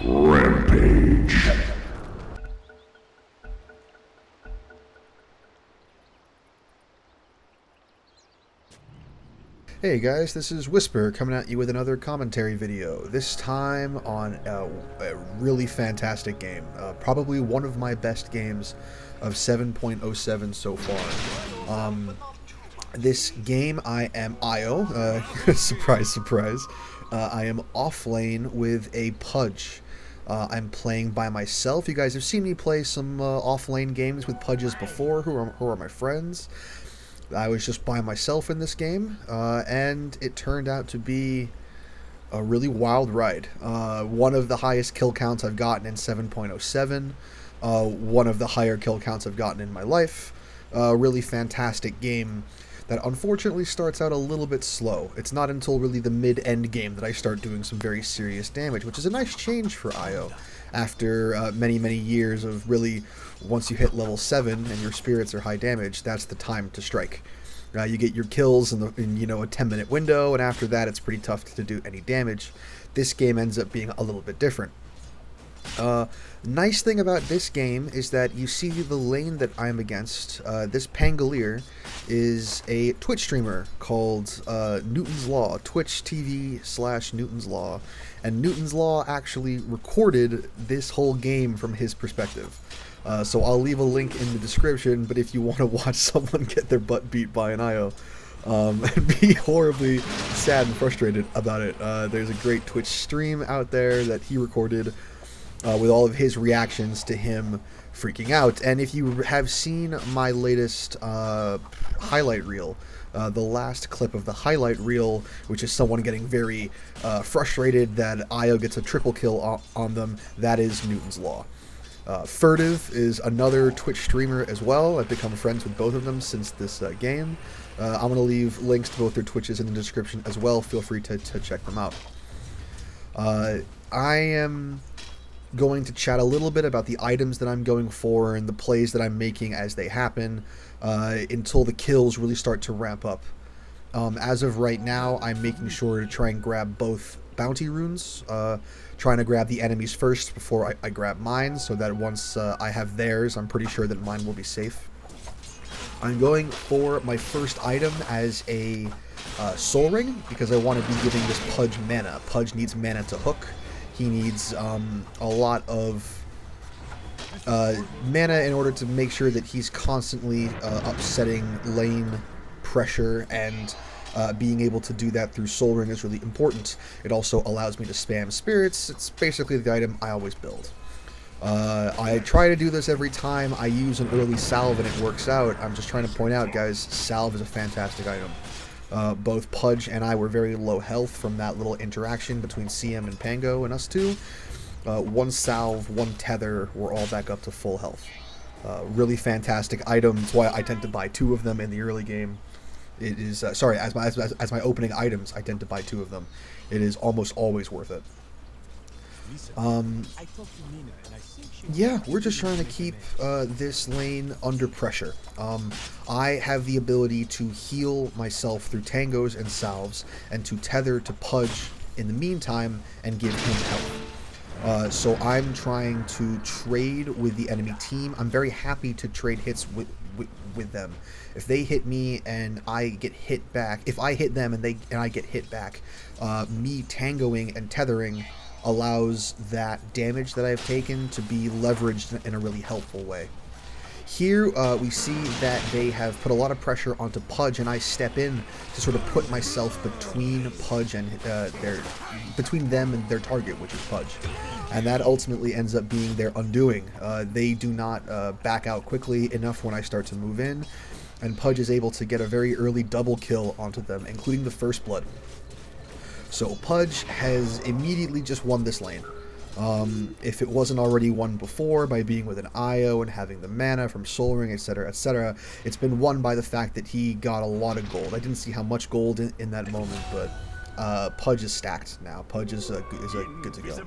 Rampage. Hey guys, this is Wisper coming at you with another commentary video, this time on a really fantastic game. Probably one of my best games of 7.07 so far. This game I am IO, surprise, surprise. I am off lane with a Pudge. I'm playing by myself. You guys have seen me play some off lane games with Pudges before, who are my friends. I was just by myself in this game, and it turned out to be a really wild ride. One of the highest kill counts I've gotten in 7.07, one of the higher kill counts I've gotten in my life. Really fantastic game that unfortunately starts out a little bit slow. It's not until really the mid-end game that I start doing some very serious damage, which is a nice change for IO. After many years of really, once you hit level 7 and your spirits are high damage, that's the time to strike. You get your kills in a 10-minute window, and after that it's pretty tough to do any damage. This game ends up being a little bit different. Nice thing about this game is that you see the lane that I'm against. This Pangolier is a Twitch streamer called Newton's Law, Twitch TV/Newton's Law, and Newton's Law actually recorded this whole game from his perspective. So I'll leave a link in the description, but if you want to watch someone get their butt beat by an IO, and be horribly sad and frustrated about it, there's a great Twitch stream out there that he recorded with all of his reactions to him freaking out. And if you have seen my latest highlight reel, the last clip of the highlight reel, which is someone getting very frustrated that IO gets a triple kill on them, that is Newton's Law. Furtive is another Twitch streamer as well. I've become friends with both of them since this game. I'm going to leave links to both their Twitches in the description as well. Feel free to check them out. I am going to chat a little bit about the items that I'm going for and the plays that I'm making as they happen until the kills really start to ramp up. As of right now, I'm making sure to try and grab both bounty runes, trying to grab the enemies first before I grab mine, so that once I have theirs, I'm pretty sure that mine will be safe. I'm going for my first item as a soul ring, because I want to be giving this Pudge mana. Pudge needs mana to hook. He needs a lot of mana in order to make sure that he's constantly upsetting lane pressure, and being able to do that through Soul Ring is really important. It also allows me to spam spirits. It's basically the item I always build. I try to do this every time I use an early salve and it works out. I'm just trying to point out, guys, salve is a fantastic item. Both Pudge and I were very low health from that little interaction between CM and Pango and us two. One salve, one tether, we're all back up to full health. Really fantastic item. That's why I tend to buy 2 of them in the early game. It is, sorry, as my opening items, I tend to buy 2 of them. It is almost always worth it. Yeah, we're just trying to keep this lane under pressure. I have the ability to heal myself through tangos and salves, and to tether to Pudge in the meantime and give him health. So I'm trying to trade with the enemy team. I'm very happy to trade hits with them. If they hit me and I get hit back, if I hit them and I get hit back, me tangoing and tethering allows that damage that I've taken to be leveraged in a really helpful way. Here we see that they have put a lot of pressure onto Pudge, and I step in to sort of put myself between Pudge and between them and their target, which is Pudge, and that ultimately ends up being their undoing. They do not back out quickly enough when I start to move in, and Pudge is able to get a very early double kill onto them, including the first blood. So Pudge has immediately just won this lane. If it wasn't already won before by being with an IO and having the mana from Soul Ring, etc., etc., it's been won by the fact that he got a lot of gold. I didn't see how much gold in that moment, but Pudge is stacked now. Pudge is good to go.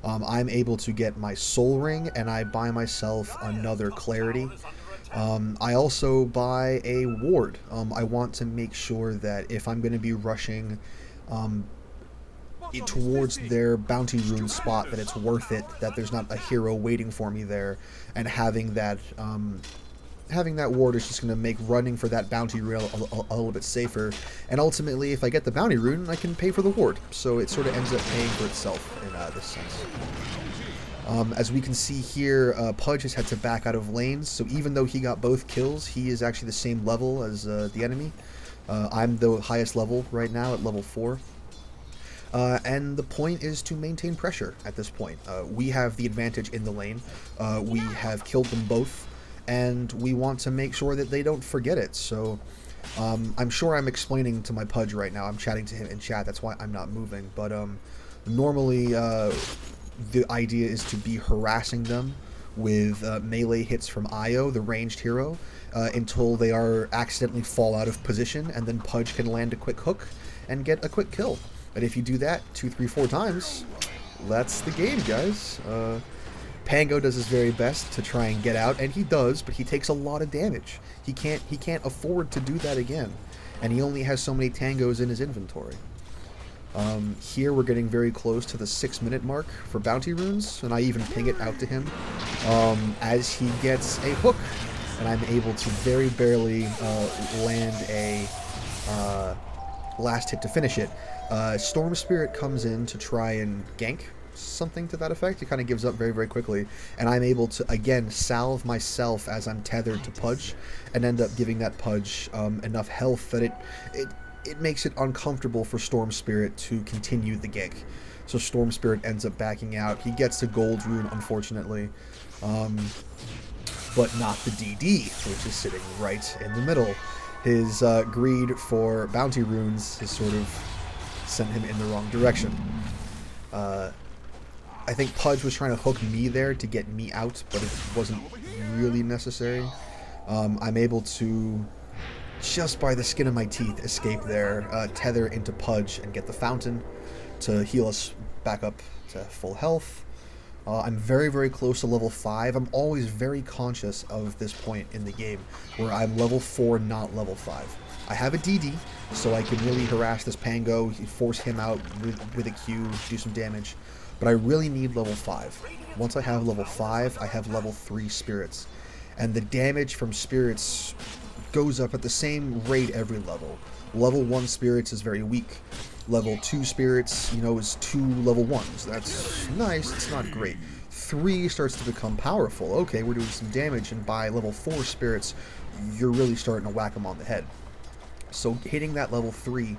I'm able to get my Soul Ring, and I buy myself another Clarity. I also buy a Ward. I want to make sure that if I'm going to be rushing towards their bounty rune spot, that it's worth it, that there's not a hero waiting for me there, and having that ward is just going to make running for that bounty rune a little bit safer. And ultimately, if I get the bounty rune, I can pay for the ward. So it sort of ends up paying for itself in this sense. As we can see here, Pudge has had to back out of lanes, so even though he got both kills, he is actually the same level as the enemy. I'm the highest level right now at level 4. And the point is to maintain pressure at this point. We have the advantage in the lane. We have killed them both, and we want to make sure that they don't forget it. So I'm sure I'm explaining to my Pudge right now. I'm chatting to him in chat, that's why I'm not moving. But normally the idea is to be harassing them with melee hits from Io, the ranged hero, until they are accidentally fall out of position, and then Pudge can land a quick hook and get a quick kill. And if you do that 2, 3, 4 times, that's the game, guys. Pango does his very best to try and get out, and he does, but he takes a lot of damage. He can't afford to do that again, and he only has so many tangos in his inventory. Here we're getting very close to the 6-minute mark for bounty runes, and I even ping it out to him as he gets a hook, and I'm able to very barely land a last hit to finish it. Storm Spirit comes in to try and gank, something to that effect. It kind of gives up very, very quickly, and I'm able to, again, salve myself as I'm tethered to Pudge, and end up giving that Pudge enough health that it makes it uncomfortable for Storm Spirit to continue the gank. So Storm Spirit ends up backing out. He gets the gold rune, unfortunately, but not the DD, which is sitting right in the middle. His greed for bounty runes has sort of sent him in the wrong direction. I think Pudge was trying to hook me there to get me out, but it wasn't really necessary. I'm able to, just by the skin of my teeth, escape there, tether into Pudge, and get the fountain to heal us back up to full health. I'm very, very close to level 5. I'm always very conscious of this point in the game, where I'm level 4, not level 5. I have a DD, so I can really harass this Pango, force him out with a Q, do some damage. But I really need level 5. Once I have level 5, I have level 3 spirits. And the damage from spirits goes up at the same rate every level. Level 1 spirits is very weak. Level 2 spirits, is 2 level 1s. That's nice, it's not great. 3 starts to become powerful. Okay, we're doing some damage, and by level 4 spirits, you're really starting to whack them on the head. So hitting that level 3,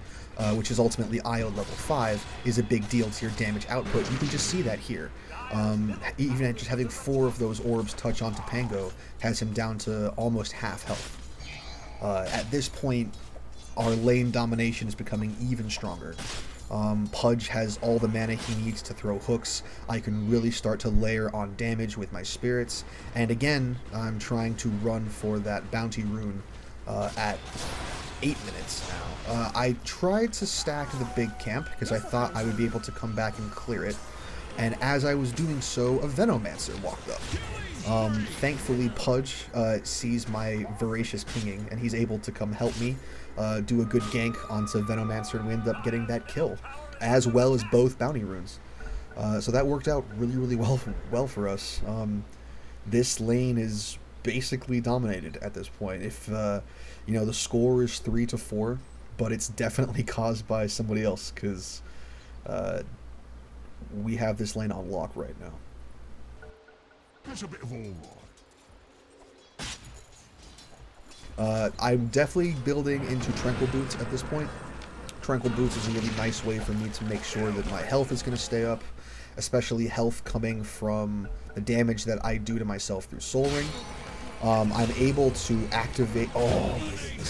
which is ultimately IO level 5, is a big deal to your damage output. You can just see that here. Even just having 4 of those orbs touch onto Pango has him down to almost half health. At this point, our lane domination is becoming even stronger. Pudge has all the mana he needs to throw hooks. I can really start to layer on damage with my spirits. And again, I'm trying to run for that bounty rune at 8 minutes now. I tried to stack the big camp because I thought I would be able to come back and clear it. And as I was doing so, a Venomancer walked up. Thankfully, Pudge sees my voracious pinging, and he's able to come help me do a good gank onto Venomancer, and we end up getting that kill, as well as both bounty runes. So that worked out really, really well for us. This lane is basically dominated at this point. If the score is 3-4, but it's definitely caused by somebody else, because we have this lane on lock right now. That's a bit of all I'm definitely building into Tranquil Boots at this point. Tranquil Boots is a really nice way for me to make sure that my health is going to stay up, especially health coming from the damage that I do to myself through Soul Ring. I'm able to activate... Oh,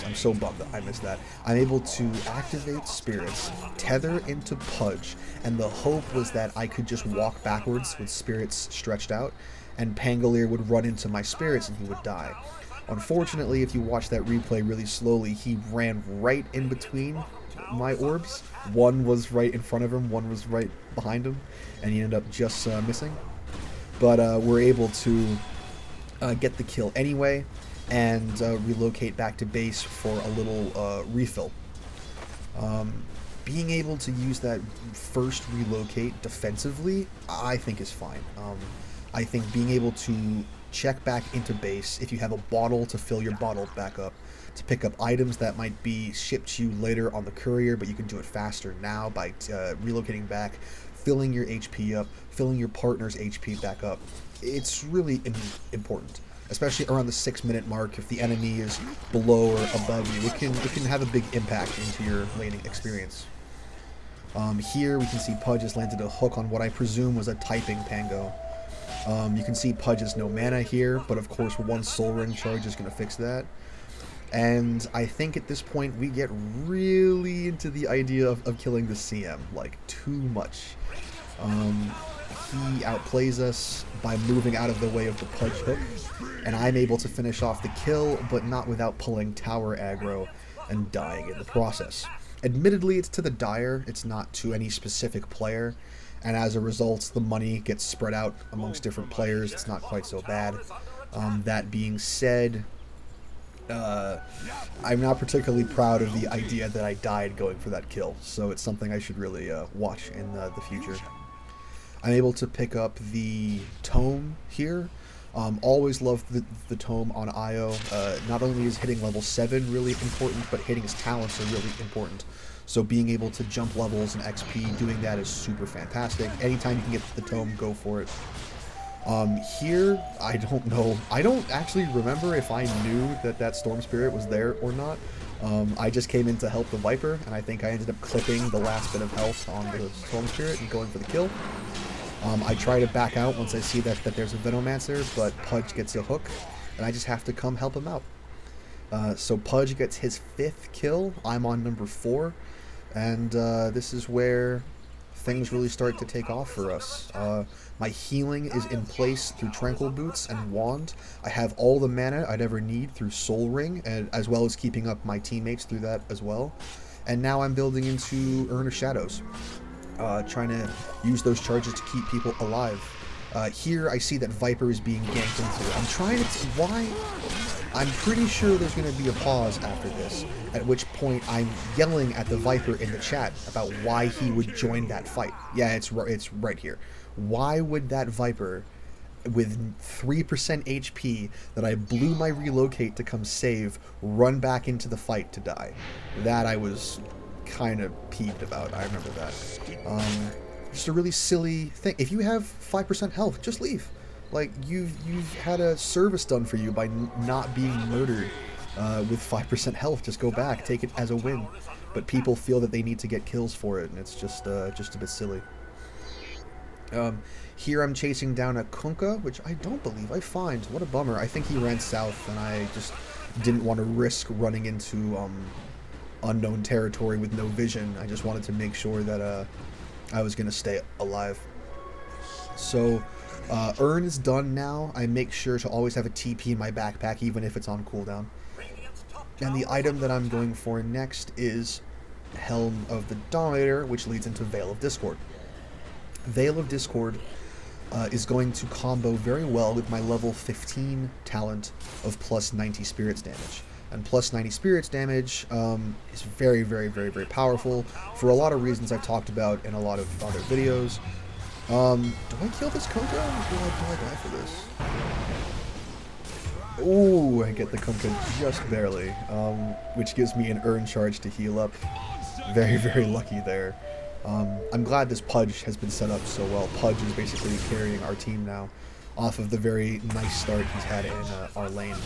I'm so bummed that I missed that. I'm able to activate Spirits, tether into Pudge, and the hope was that I could just walk backwards with Spirits stretched out, and Pangolier would run into my Spirits and he would die. Unfortunately, if you watch that replay really slowly, he ran right in between my orbs. One was right in front of him, one was right behind him, and he ended up just missing. But we're able to get the kill anyway, and relocate back to base for a little refill. being able to use that first relocate defensively, I think is fine. I think being able to check back into base, if you have a bottle, to fill your bottle back up, to pick up items that might be shipped to you later on the courier, but you can do it faster now by relocating back, filling your HP up, filling your partner's HP back up. It's really important, especially around the 6-minute mark. If the enemy is below or above you, it can have a big impact into your laning experience. Here we can see Pudge has landed a hook on what I presume was a typing Pango. You can see Pudge has no mana here, but of course one Soul Ring charge is going to fix that. And I think at this point we get really into the idea of killing the CM, like too much. He outplays us by moving out of the way of the Pudge hook, and I'm able to finish off the kill, but not without pulling tower aggro and dying in the process. Admittedly, it's to the Dire, it's not to any specific player, and as a result, the money gets spread out amongst different players. It's not quite so bad. That being said, I'm not particularly proud of the idea that I died going for that kill, so it's something I should really watch in the future. I'm able to pick up the Tome here. Always loved the Tome on Io. Not only is hitting level 7 really important, but hitting his talents are really important. So being able to jump levels and XP, doing that is super fantastic. Anytime you can get the Tome, go for it. Here, I don't know. I don't actually remember if I knew that Storm Spirit was there or not. I just came in to help the Viper, and I think I ended up clipping the last bit of health on the Storm Spirit and going for the kill. I try to back out once I see that there's a Venomancer, but Pudge gets a hook, and I just have to come help him out. So Pudge gets his 5th kill. I'm on number 4, and this is where things really start to take off for us. My healing is in place through Tranquil Boots and Wand. I have all the mana I'd ever need through Soul Ring, and as well as keeping up my teammates through that as well. And now I'm building into Urn of Shadows, trying to use those charges to keep people alive. Here I see that Viper is being ganked into. I'm trying to... Why? I'm pretty sure there's going to be a pause after this, at which point I'm yelling at the Viper in the chat about why he would join that fight. Yeah, it's right here. Why would that Viper, with 3% HP that I blew my relocate to come save, run back into the fight to die? That I was kind of peeved about. I remember that. Just a really silly thing. If you have 5% health, just leave. Like, you've had a service done for you by not being murdered with 5% health. Just go back, take it as a win. But people feel that they need to get kills for it, and it's just a bit silly. Here I'm chasing down a Kunkka, which I don't believe I find. What a bummer. I think he ran south, and I just didn't want to risk running into unknown territory with no vision. I just wanted to make sure that I was going to stay alive. So, Urn is done now. I make sure to always have a TP in my backpack, even if it's on cooldown. And the item that I'm going for next is Helm of the Dominator, which leads into Veil of Discord. Veil of Discord is going to combo very well with my level 15 talent of plus 90 spirits damage. And plus 90 spirits damage is very, very, very, very powerful for a lot of reasons I've talked about in a lot of other videos. Do I kill this Kunkka, or do I die for this? Ooh, I get the Kunkka just barely, which gives me an Urn charge to heal up. Very, very lucky there. I'm glad this Pudge has been set up so well. Pudge is basically carrying our team now, off of the very nice start he's had in our lane.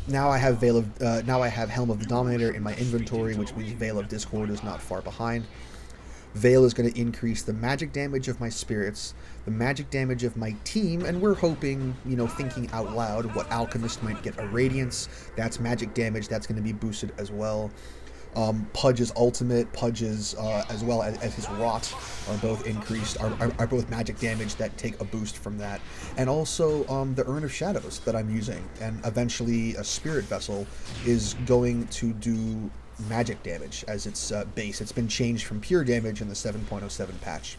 Now I have Helm of the Dominator in my inventory, which means Veil of Discord is not far behind. Veil is going to increase the magic damage of my spirits, the magic damage of my team, and we're hoping, you know, thinking out loud, what Alchemist might get a Radiance. That's magic damage, that's going to be boosted as well. Pudge's ultimate, Pudge's, as well as his rot are both increased, are both magic damage that take a boost from that. And also, the Urn of Shadows that I'm using, and eventually a Spirit Vessel, is going to do magic damage as its base. It's been changed from pure damage in the 7.07 patch.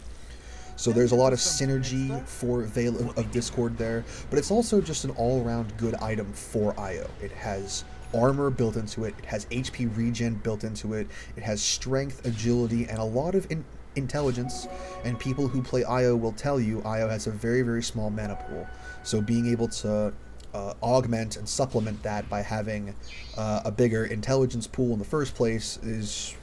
So there's a lot of synergy for Veil of Discord there, but it's also just an all-around good item for IO. It has armor built into it. It has HP regen built into it. It has strength, agility, and a lot of intelligence. And people who play IO will tell you IO has a very, very small mana pool. So being able to augment and supplement that by having a bigger intelligence pool in the first place is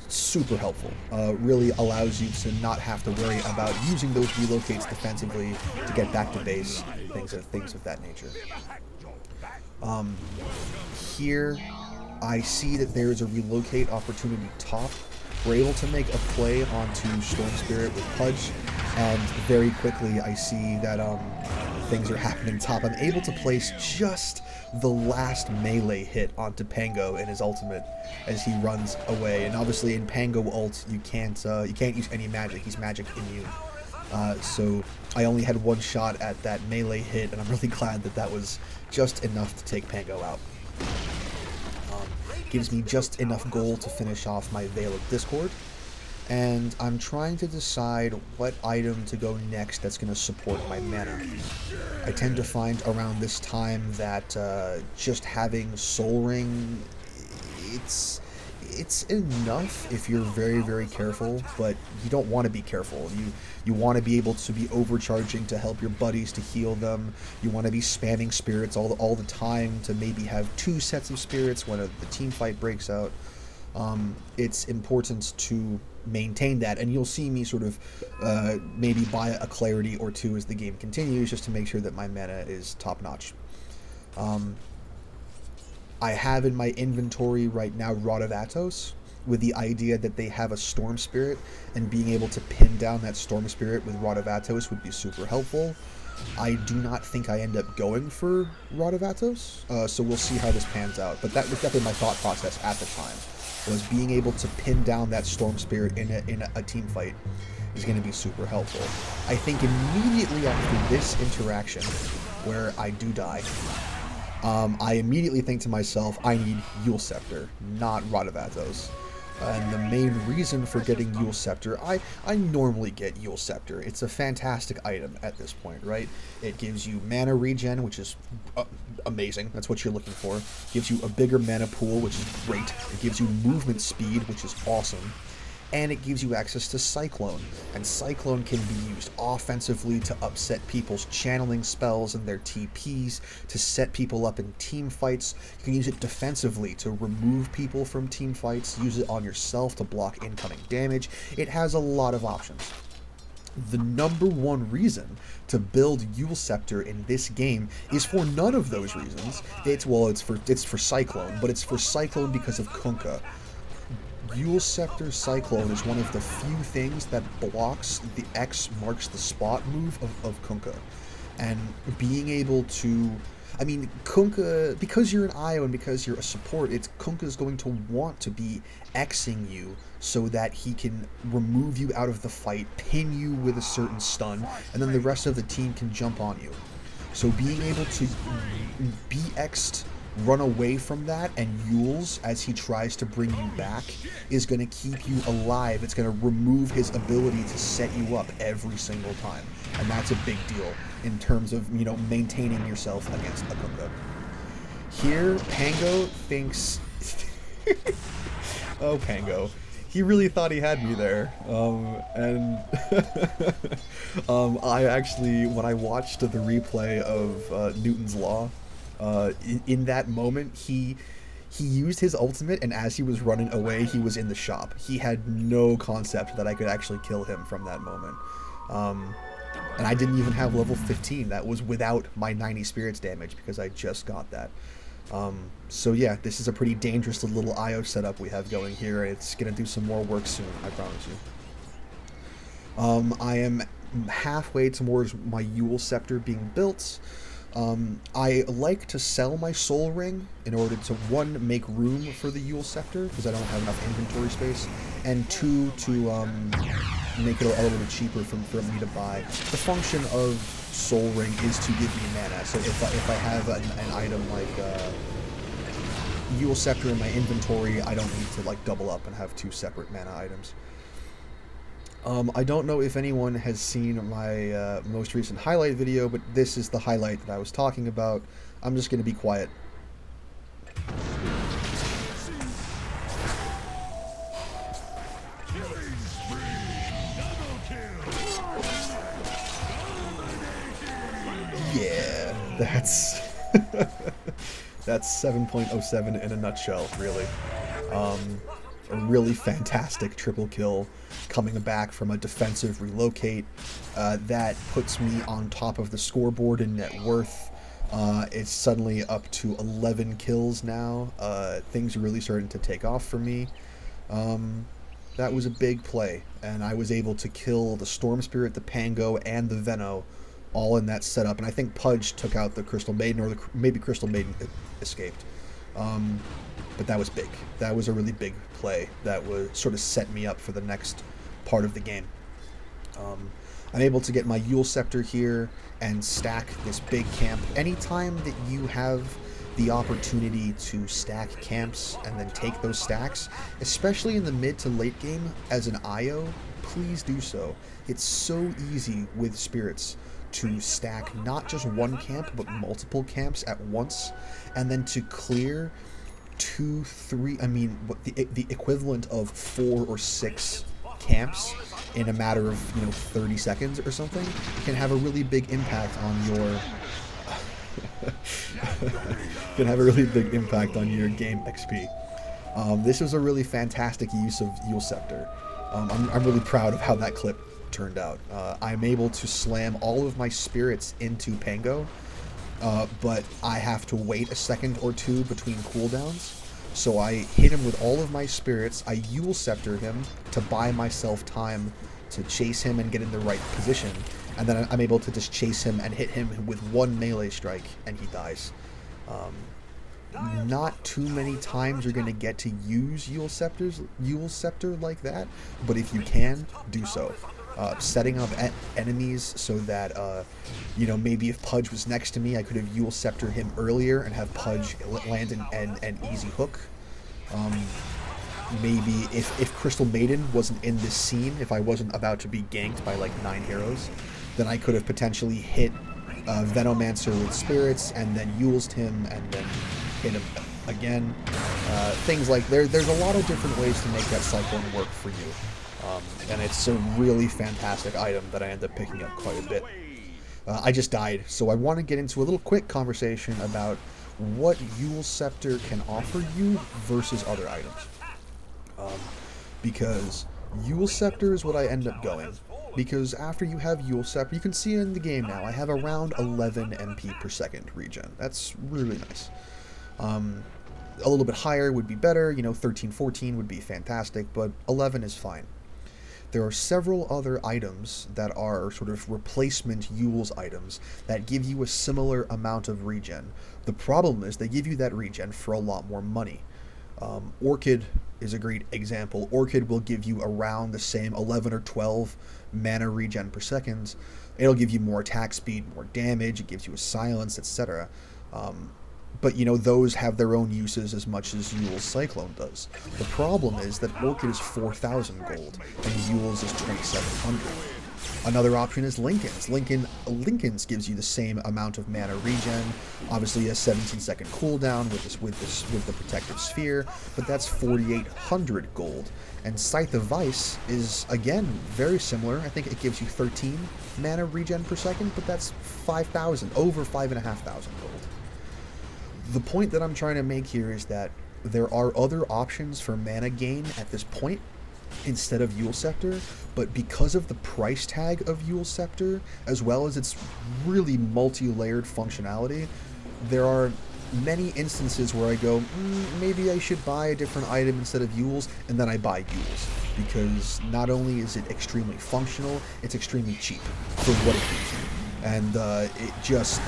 super helpful. Really allows you to not have to worry about using those relocates defensively to get back to base, things of that nature. Here, I see that there is a relocate opportunity top. We're able to make a play onto Storm Spirit with Pudge, and very quickly I see that things are happening top. I'm able to place just the last melee hit onto Pango in his ultimate as he runs away. And obviously in Pango ult you can't use any magic. He's magic immune. So I only had one shot at that melee hit, and I'm really glad that that was just enough to take Pango out. Gives me just enough gold to finish off my Veil of Discord, and I'm trying to decide what item to go next that's going to support my mana. I tend to find around this time that just having Soul Ring, it's enough if you're very, very careful, but you don't want to be careful. You want to be able to be overcharging to help your buddies to heal them. You want to be spamming spirits all the time to maybe have 2 sets of spirits when the team fight breaks out. It's important to maintain that, and you'll see me sort of maybe buy a clarity or 2 as the game continues, just to make sure that my mana is top notch. I have in my inventory right now Rod of Atos, with the idea that they have a Storm Spirit, and being able to pin down that Storm Spirit with Rod of Atos would be super helpful. I do not think I end up going for Rod of Atos, so we'll see how this pans out. But that was definitely my thought process at the time, was being able to pin down that Storm Spirit in a team fight is going to be super helpful. I think immediately after this interaction, where I do die, I immediately think to myself, I need Yule Scepter, not Rod of Atos. And the main reason for getting Yule Scepter, I normally get Yule Scepter. It's a fantastic item at this point, right? It gives you mana regen, which is amazing. That's what you're looking for. It gives you a bigger mana pool, which is great. It gives you movement speed, which is awesome. And it gives you access to Cyclone, and Cyclone can be used offensively to upset people's channeling spells and their TPs, to set people up in team fights. You can use it defensively to remove people from team fights, use it on yourself to block incoming damage. It has a lot of options. The number one reason to build Yule Scepter in this game is for none of those reasons. It's for Cyclone, but it's for Cyclone because of Kunkka. Yule Scepter Cyclone is one of the few things that blocks the X marks the spot move of Kunkka. And being able to... I mean, Kunkka, because you're an IO and because you're a support, Kunkka's going to want to be Xing you so that he can remove you out of the fight, pin you with a certain stun, and then the rest of the team can jump on you. So being able to be X'd, run away from that, and Yule's as he tries to bring you back is going to keep you alive. It's going to remove his ability to set you up every single time, and that's a big deal in terms of, you know, maintaining yourself against a Kunkka. Here, Pango thinks oh, Pango, he really thought he had me there, and I actually, when I watched the replay of Newton's Law, in that moment, he used his ultimate, and as he was running away, he was in the shop. He had no concept that I could actually kill him from that moment. And I didn't even have level 15. That was without my 90 spirits damage, because I just got that. So yeah, this is a pretty dangerous little IO setup we have going here. It's going to do some more work soon, I promise you. I am halfway towards my Yule Scepter being built. I like to sell my Soul Ring in order to, 1, make room for the Yule Scepter, because I don't have enough inventory space, and 2, to make it a little bit cheaper for me to buy. The function of Soul Ring is to give me mana, so if I have an item like Yule Scepter in my inventory, I don't need to like double up and have 2 separate mana items. I don't know if anyone has seen my most recent highlight video, but this is the highlight that I was talking about. I'm just going to be quiet. That's that's 7.07 in a nutshell, really. A really fantastic triple kill coming back from a defensive relocate. That puts me on top of the scoreboard in net worth. It's suddenly up to 11 kills now. Things are really starting to take off for me. That was a big play, and I was able to kill the Storm Spirit, the Pango, and the Veno all in that setup. And I think Pudge took out the Crystal Maiden, or maybe Crystal Maiden escaped. But that was big. That was a really big play that was sort of set me up for the next part of the game. I'm able to get my Yule Scepter here and stack this big camp. Anytime that you have the opportunity to stack camps and then take those stacks, especially in the mid to late game as an IO, please do so. It's so easy with spirits to stack not just one camp but multiple camps at once, and then to clear 2, 3, the equivalent of 4 or 6 camps in a matter of 30 seconds or something can have a really big impact on your game XP. This was a really fantastic use of Yule Scepter. I'm really proud of how that clip turned out. I'm able to slam all of my spirits into Pango, but I have to wait a second or two between cooldowns. So I hit him with all of my spirits, I Yule Scepter him to buy myself time to chase him and get in the right position, and then I'm able to just chase him and hit him with one melee strike, and he dies. Not too many times you're going to get to use Yule Scepter like that, but if you can, do so. Setting up enemies so that, maybe if Pudge was next to me, I could have Yule Scepter him earlier and have Pudge land an easy hook. Maybe if Crystal Maiden wasn't in this scene, if I wasn't about to be ganked by like 9 heroes, then I could have potentially hit Venomancer with spirits and then Yulesed him and then hit him again. Things like there's a lot of different ways to make that cyclone work for you. And it's a really fantastic item that I end up picking up quite a bit. I just died, so I want to get into a little quick conversation about what Yule Scepter can offer you versus other items. Because Yule Scepter is what I end up going. Because after you have Yule Scepter, you can see in the game now, I have around 11 MP per second regen. That's really nice. A little bit higher would be better, 13, 14 would be fantastic, but 11 is fine. There are several other items that are sort of replacement Yule's items that give you a similar amount of regen. The problem is they give you that regen for a lot more money. Orchid is a great example. Orchid will give you around the same 11 or 12 mana regen per second. It'll give you more attack speed, more damage, it gives you a silence, etc. But, those have their own uses as much as Yule's Cyclone does. The problem is that Orchid is 4,000 gold, and Yule's is 2,700. Another option is Linken's. Linken's gives you the same amount of mana regen, obviously a 17-second cooldown with the protective sphere, but that's 4,800 gold. And Scythe of Vice is, again, very similar. I think it gives you 13 mana regen per second, but that's 5,000, over 5,500 gold. The point that I'm trying to make here is that there are other options for mana gain at this point instead of Yule Scepter, but because of the price tag of Yule Scepter, as well as its really multi-layered functionality, there are many instances where I go, maybe I should buy a different item instead of Yule's, and then I buy Yule's, because not only is it extremely functional, it's extremely cheap for what it gives you. And it just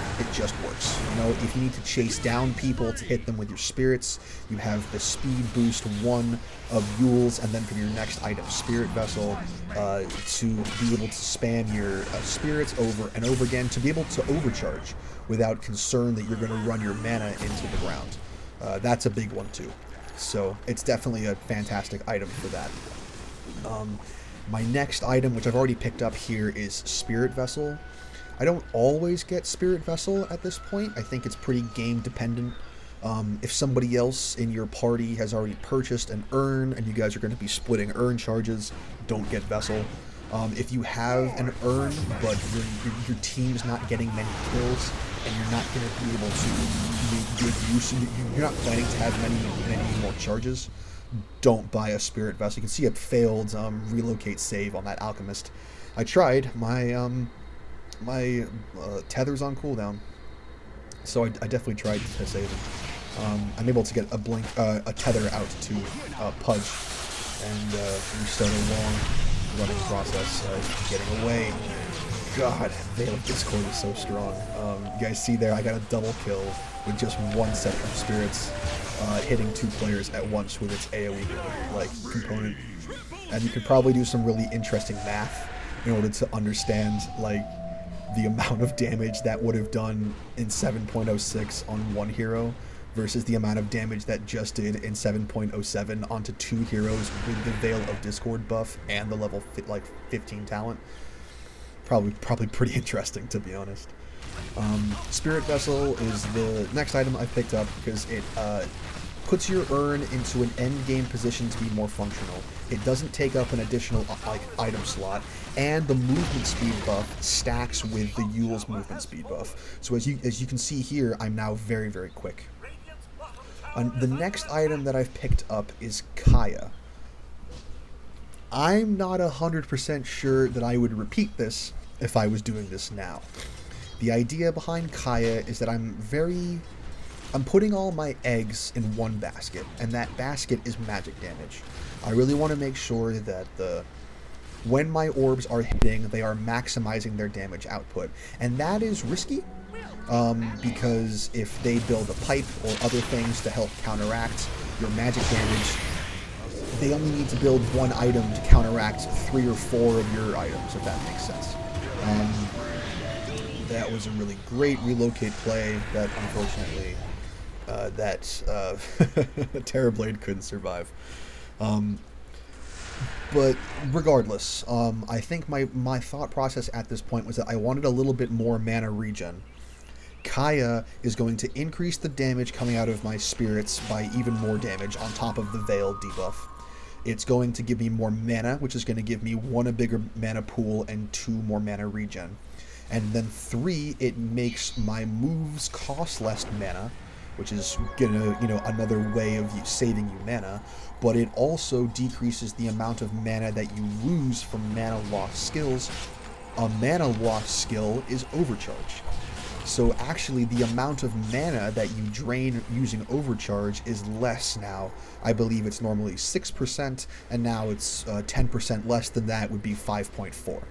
works. If you need to chase down people to hit them with your spirits, you have the speed boost 1 of Yule's, and then for your next item, Spirit Vessel, to be able to spam your spirits over and over again, to be able to overcharge without concern that you're going to run your mana into the ground. That's a big one too. So it's definitely a fantastic item for that. My next item, which I've already picked up here, is Spirit Vessel. I don't always get Spirit Vessel at this point. I think it's pretty game dependent. If somebody else in your party has already purchased an urn and you guys are going to be splitting urn charges, don't get Vessel. If you have an urn, but your team's not getting many kills, and you're not going to be able to make good use, you're not planning to have many more charges, don't buy a spirit vessel. You can see a failed relocate save on that alchemist. I tried. My tether's on cooldown, so I definitely tried to save him. I'm able to get a tether out to Pudge, and restart a long running process of getting away. God, Veil of Discord is so strong. You guys see there, I got a double kill with just one set of spirits hitting 2 players at once with its AoE component. And you could probably do some really interesting math in order to understand the amount of damage that would have done in 7.06 on one hero versus the amount of damage that just did in 7.07 onto 2 heroes with the Veil of Discord buff and the level 15 talent. Probably pretty interesting, to be honest. Spirit Vessel is the next item I picked up because it puts your urn into an end game position to be more functional. It doesn't take up an additional item slot, and the movement speed buff stacks with the Yule's movement speed buff. So as you can see here, I'm now very, very quick. The next item that I've picked up is Kaya. I'm not 100% sure that I would repeat this if I was doing this now. The idea behind Kaya is that I'm putting all my eggs in one basket, and that basket is magic damage. I really want to make sure that when my orbs are hitting, they are maximizing their damage output. And that is risky, because if they build a pipe or other things to help counteract your magic damage, they only need to build one item to counteract 3 or 4 of your items, if that makes sense. That was a really great relocate play that unfortunately Terror Blade couldn't survive. But regardless, I think my thought process at this point was that I wanted a little bit more mana regen. Kaya is going to increase the damage coming out of my spirits by even more damage on top of the Veil debuff. It's going to give me more mana, which is going to give me 1, a bigger mana pool, and 2 more mana regen. And then 3, it makes my moves cost less mana, which is gonna, another way of saving you mana, but it also decreases the amount of mana that you lose from mana loss skills. A mana loss skill is overcharge. So actually the amount of mana that you drain using overcharge is less now. I believe it's normally 6%, and now it's 10% less than that, would be 5.4.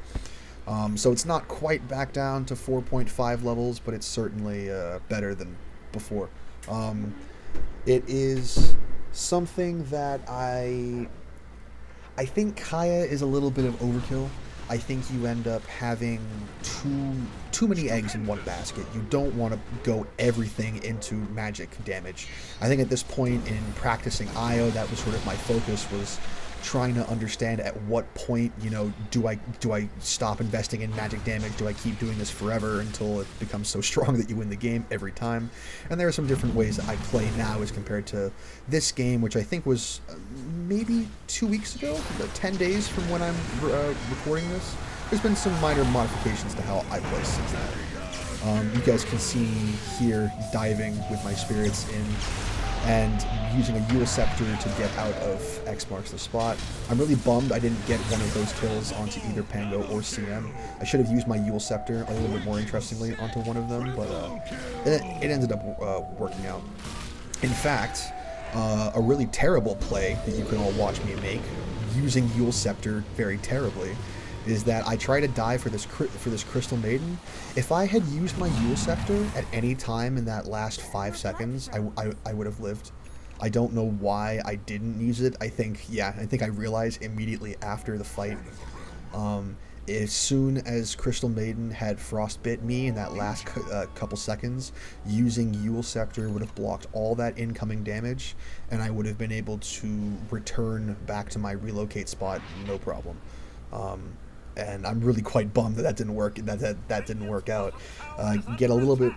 So it's not quite back down to 4.5 levels, but it's certainly better than before. It is something that I think Kaya is a little bit of overkill. I think you end up having too many eggs in one basket. You don't want to go everything into magic damage. I think at this point in practicing IO, that was sort of my focus, was trying to understand at what point, do I stop investing in magic damage? Do I keep doing this forever until it becomes so strong that you win the game every time? And there are some different ways that I play now as compared to this game, which I think was maybe 2 weeks ago, 10 days from when I'm recording this. There's been some minor modifications to how I play since then. You guys can see me here diving with my spirits in and using a Yule Scepter to get out of X marks the spot. I'm really bummed I didn't get one of those kills onto either Pango or CM. I should have used my Yule Scepter a little bit more interestingly onto one of them, but it ended up working out. In fact, a really terrible play that you can all watch me make, using Yule Scepter very terribly, is that I try to die for this Crystal Maiden. If I had used my Yule Scepter at any time in that last 5 seconds, I would have lived. I don't know why I didn't use it. I think I realized immediately after the fight. As soon as Crystal Maiden had frostbit me in that last couple seconds, using Yule Scepter would have blocked all that incoming damage, and I would have been able to return back to my relocate spot no problem. And I'm really quite bummed that didn't work. That didn't work out. Get a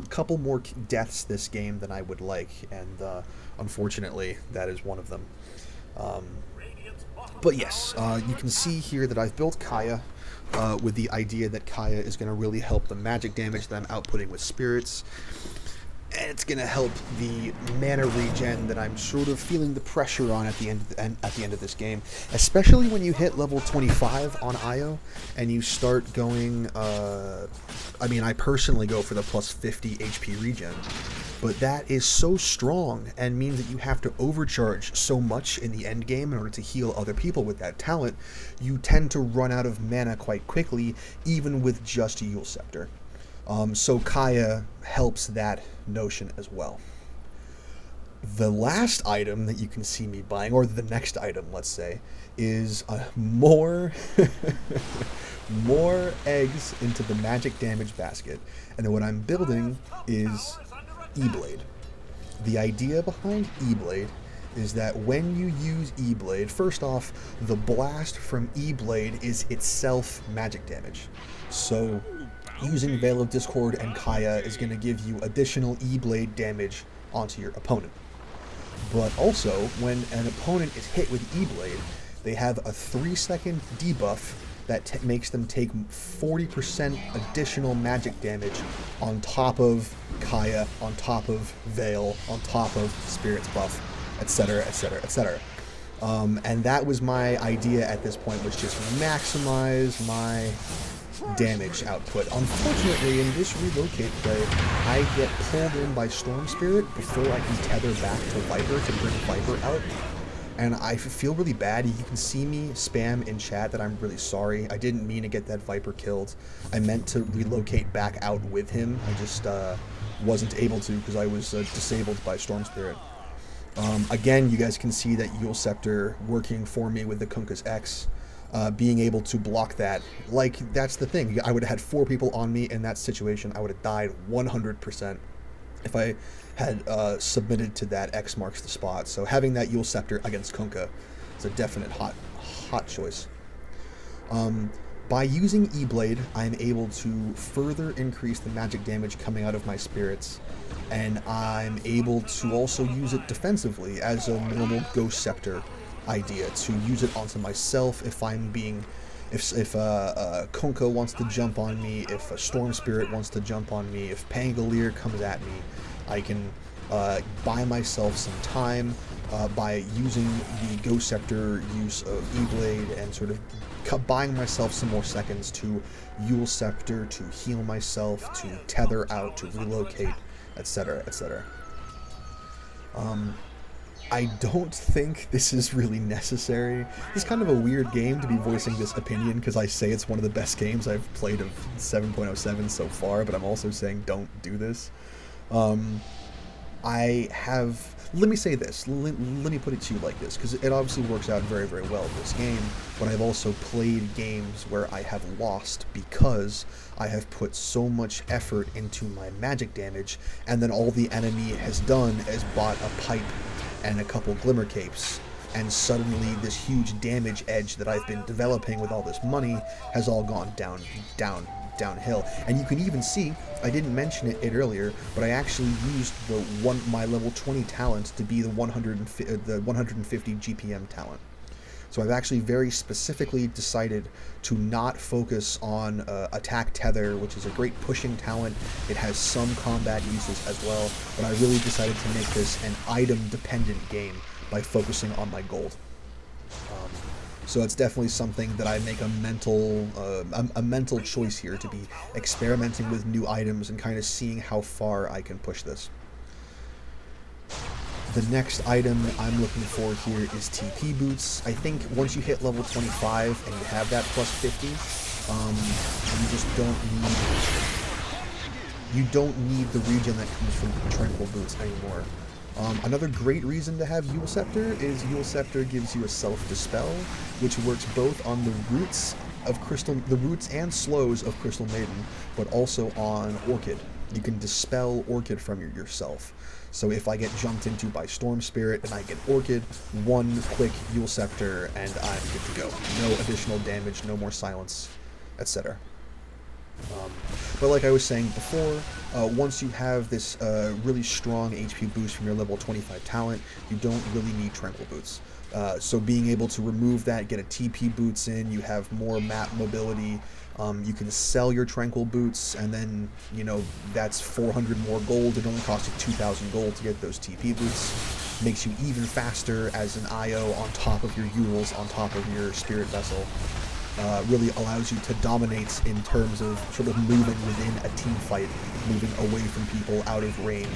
couple more deaths this game than I would like, and unfortunately, that is one of them. But yes, you can see here that I've built Kaya with the idea that Kaya is going to really help the magic damage that I'm outputting with spirits. And it's going to help the mana regen that I'm sort of feeling the pressure on at the end of this game, especially when you hit level 25 on Io and you start going. I mean, I personally go for the plus 50 HP regen, but that is so strong and means that you have to overcharge so much in the end game in order to heal other people with that talent. You tend to run out of mana quite quickly, even with just Yule Scepter. So Kaya helps that notion as well. The last item that you can see me buying, or the next item, let's say, is more more eggs into the magic damage basket. And then what I'm building is E-Blade. The idea behind E-Blade is that when you use E-Blade, first off, the blast from E-Blade is itself magic damage. So using Veil of Discord and Kaya is going to give you additional E-Blade damage onto your opponent. But also, when an opponent is hit with E-Blade, they have a 3-second debuff that makes them take 40% additional magic damage on top of Kaya, on top of Veil, on top of Spirit's buff, etc., etc., etc. And that was my idea at this point, was just maximize my damage output. Unfortunately, in this relocate play, I get pulled in by Storm Spirit before I can tether back to Viper to bring Viper out. And I feel really bad. You can see me spam in chat that I'm really sorry. I didn't mean to get that Viper killed. I meant to relocate back out with him. I just wasn't able to because I was disabled by Storm Spirit. Again, you guys can see that Yule Scepter working for me with the Kunkka's X. Being able to block that. Like, that's the thing. I would have had 4 people on me in that situation. I would have died 100% if I had submitted to that X marks the spot. So having that Yule Scepter against Kunkka is a definite hot choice. By using E-Blade, I'm able to further increase the magic damage coming out of my spirits, and I'm able to also use it defensively as a normal Ghost Scepter idea, to use it onto myself if I'm being, if Kunkka wants to jump on me, if a Storm Spirit wants to jump on me, if Pangolier comes at me, I can buy myself some time by using the Ghost Scepter use of E-Blade and sort of buying myself some more seconds to Yule Scepter, to heal myself, to tether out, to relocate, etc., etc. I don't think this is really necessary. It's kind of a weird game to be voicing this opinion, because I say it's one of the best games I've played of 7.07 so far, but I'm also saying don't do this. Let me say this, let me put it to you like this, because it obviously works out very, very well in this game, but I've also played games where I have lost because I have put so much effort into my magic damage, and then all the enemy has done is bought a pipe and a couple glimmer capes, and suddenly this huge damage edge that I've been developing with all this money has all gone downhill. And you can even see, I didn't mention it earlier, but I actually used my level 20 talent to be the 150 GPM talent. So I've actually very specifically decided to not focus on attack tether, which is a great pushing talent. It has some combat uses as well, but I really decided to make this an item-dependent game by focusing on my gold. So it's definitely something that I make a mental choice here, to be experimenting with new items and kind of seeing how far I can push this. The next item I'm looking for here is TP boots. I think once you hit level 25 and you have that plus 50, you don't need the regen that comes from tranquil boots anymore. Another great reason to have Yule Scepter is Yule Scepter gives you a self-dispel, which works both on the roots and slows of Crystal Maiden, but also on Orchid. You can dispel Orchid from yourself. So if I get jumped into by Storm Spirit and I get Orchid, one quick Yule Scepter and I'm good to go. No additional damage, no more silence, etc. But like I was saying before, once you have this really strong HP boost from your level 25 talent, you don't really need Tranquil Boots. So being able to remove that, get a TP boots in, you have more map mobility. You can sell your tranquil boots, and then, you know, that's 400 more gold. It only costs you 2,000 gold to get those TP boots. Makes you even faster as an IO on top of your Yules, on top of your Spirit Vessel. Really allows you to dominate in terms of sort of moving within a team fight, moving away from people out of range,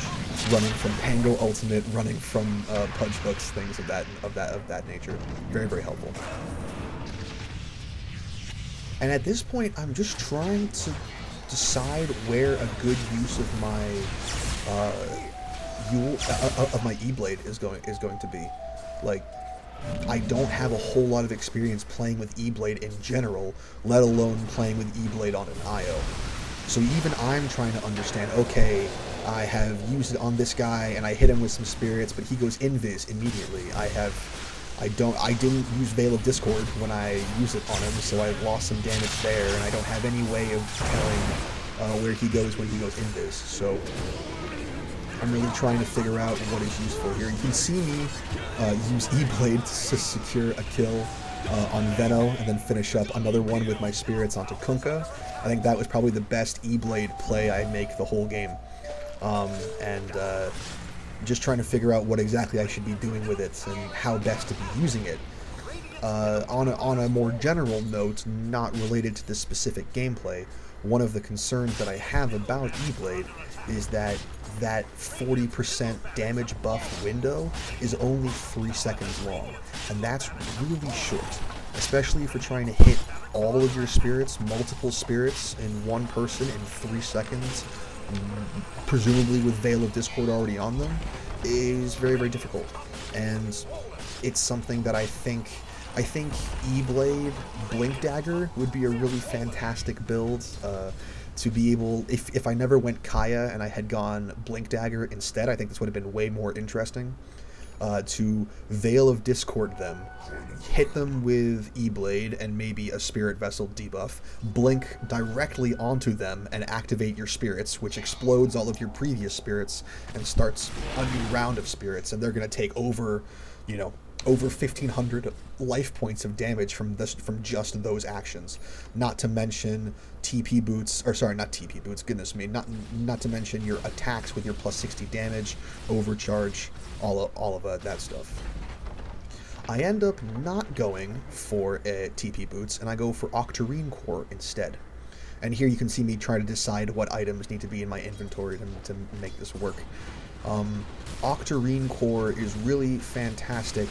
running from Pango Ultimate, running from punch hooks, things of that nature. Very, very helpful. And at this point, I'm just trying to decide where a good use of my E-Blade is going to be. Like, I don't have a whole lot of experience playing with E-Blade in general, let alone playing with E-Blade on an IO. So even I'm trying to understand, okay, I have used it on this guy and I hit him with some spirits, but he goes invis immediately. I didn't use Veil of Discord when I used it on him, so I lost some damage there, and I don't have any way of telling where he goes when he goes invis. So I'm really trying to figure out what is useful here. You can see me use E-Blade to secure a kill on Veno, and then finish up another one with my spirits onto Kunkka. I think that was probably the best E-Blade play I make the whole game. Just trying to figure out what exactly I should be doing with it and how best to be using it. On a more general note, not related to this specific gameplay, one of the concerns that I have about E-Blade is that 40% damage buff window is only 3 seconds long, and that's really short, especially if you're trying to hit all of your spirits, multiple spirits in one person in 3 seconds, presumably with Veil of Discord already on them, is very, very difficult. And it's something that I think E-Blade Blink Dagger would be a really fantastic build to be able, if I never went Kaya and I had gone Blink Dagger instead, I think this would have been way more interesting. To Veil of Discord them, hit them with E-Blade and maybe a Spirit Vessel debuff, blink directly onto them and activate your spirits, which explodes all of your previous spirits and starts a new round of spirits, and they're going to take over 1,500 life points of damage from just those actions. Not to mention TP boots, or sorry, not TP boots, goodness me, not to mention your attacks with your plus 60 damage, overcharge, all of that stuff. I end up not going for TP boots, and I go for Octarine Core instead. And here you can see me try to decide what items need to be in my inventory to make this work. Octarine Core is really fantastic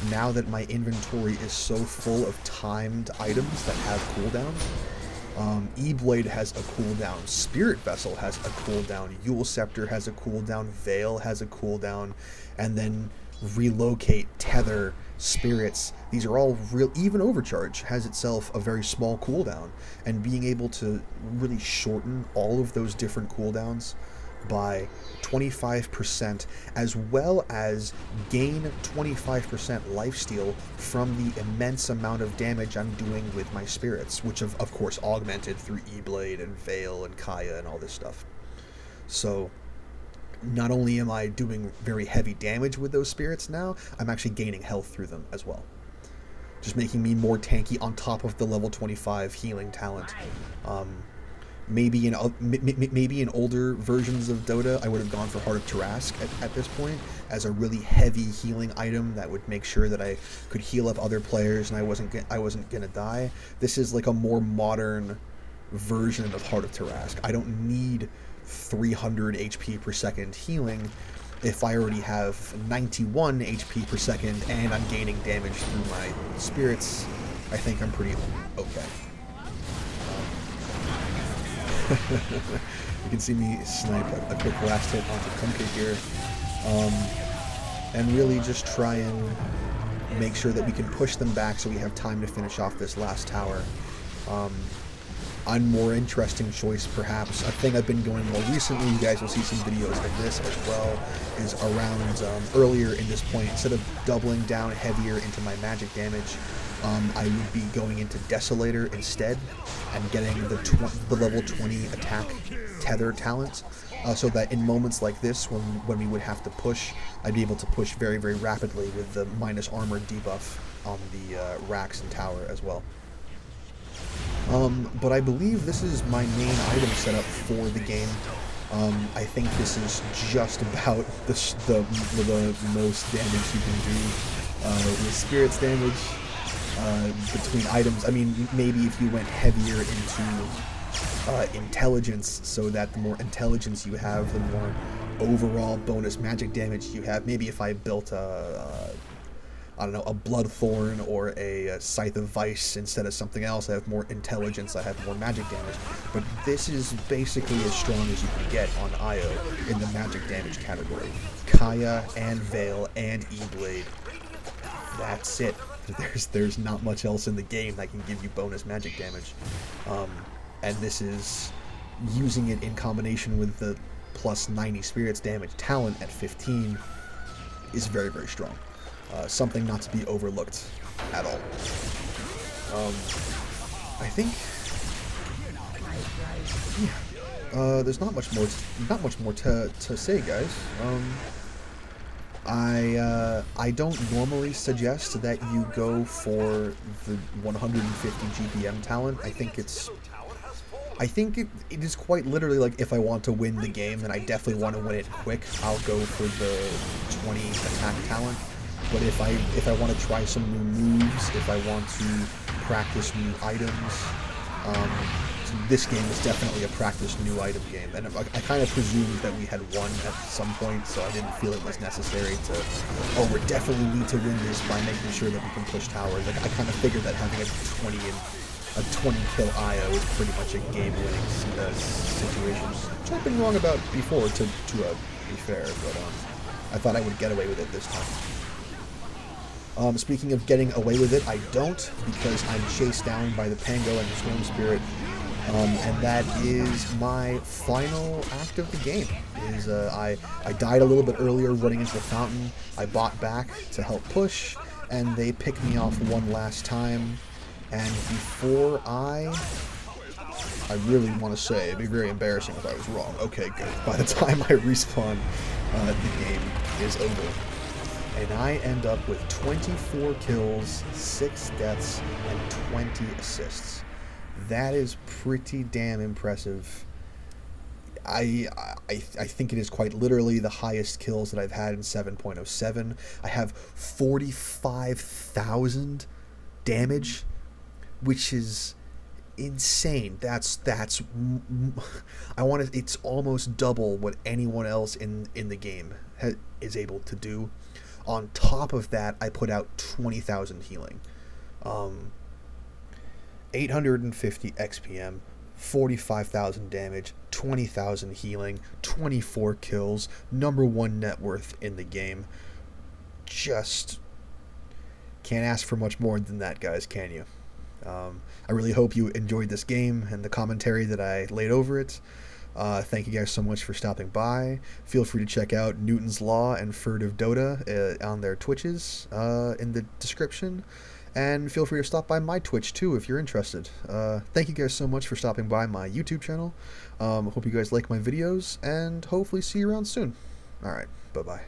now that my inventory is so full of timed items that have cooldowns. E-Blade has a cooldown, Spirit Vessel has a cooldown, Yule Scepter has a cooldown, Veil has a cooldown, and then Relocate, Tether, Spirits, these are all real. Even Overcharge has itself a very small cooldown, and being able to really shorten all of those different cooldowns by 25%, as well as gain 25% lifesteal from the immense amount of damage I'm doing with my spirits, which of course augmented through E-Blade and Veil and Kaya and all this stuff. So not only am I doing very heavy damage with those spirits now, I'm actually gaining health through them as well, just making me more tanky on top of the level 25 healing talent. Maybe in older versions of Dota, I would have gone for Heart of Tarask at this point as a really heavy healing item that would make sure that I could heal up other players and I wasn't gonna die. This is like a more modern version of Heart of Tarask. I don't need 300 HP per second healing if I already have 91 HP per second and I'm gaining damage through my spirits. I think I'm pretty okay. You can see me snipe a quick last hit onto Kunkka here, and really just try and make sure that we can push them back so we have time to finish off this last tower. A more interesting choice, perhaps, a thing I've been going more recently, you guys will see some videos of this as well, is around earlier in this point, instead of doubling down heavier into my magic damage, I would be going into Desolator instead and getting the level 20 attack tether talent, so that in moments like this, when we would have to push, I'd be able to push very, very rapidly with the minus armor debuff on the racks and tower as well. But I believe this is my main item setup for the game. I think this is just about the most damage you can do with spirits damage between items. I mean, maybe if you went heavier into intelligence, so that the more intelligence you have, the more overall bonus magic damage you have. Maybe if I built I don't know, a Bloodthorn or a Scythe of Vice instead of something else, I have more intelligence, I have more magic damage. But this is basically as strong as you can get on Io in the magic damage category. Kaya and Veil and E-Blade. That's it. There's not much else in the game that can give you bonus magic damage. And this is using it in combination with the plus 90 spirits damage talent at 15 is very, very strong. Something not to be overlooked at all. I think, yeah, there's not much more to say, guys. I don't normally suggest that you go for the 150 GPM talent. I think it is quite literally like, if I want to win the game, then I definitely want to win it quick, I'll go for the 20 attack talent. But if I want to try some new moves, if I want to practice new items, this game is definitely a practice new item game. And I kind of presumed that we had won at some point, so I didn't feel it was necessary to, oh, we definitely need to win this by making sure that we can push towers. Like, I kind of figured that having a 20 kill IO is pretty much a game-winning situation. Which I've been wrong about before, to be fair, but I thought I would get away with it this time. Speaking of getting away with it, I don't, because I'm chased down by the Pango and the Storm Spirit, and that is my final act of the game. I died a little bit earlier running into the fountain, I bought back to help push, and they picked me off one last time, and before I really want to say, it'd be very embarrassing if I was wrong. Okay, good. By the time I respawn, the game is over. And I end up with 24 kills, 6 deaths, and 20 assists. That is pretty damn impressive. I think it is quite literally the highest kills that I've had in 7.07. I have 45,000 damage, which is insane. It's almost double what anyone else in the game is able to do. On top of that, I put out 20,000 healing, 850 XPM, 45,000 damage, 20,000 healing, 24 kills, #1 net worth in the game. Just can't ask for much more than that, guys, can you? I really hope you enjoyed this game and the commentary that I laid over it. Thank you guys so much for stopping by. Feel free to check out Newton's Law and Furtive Dota on their Twitches in the description. And feel free to stop by my Twitch too if you're interested. Thank you guys so much for stopping by my YouTube channel. Hope you guys like my videos, and hopefully see you around soon. Alright, bye-bye.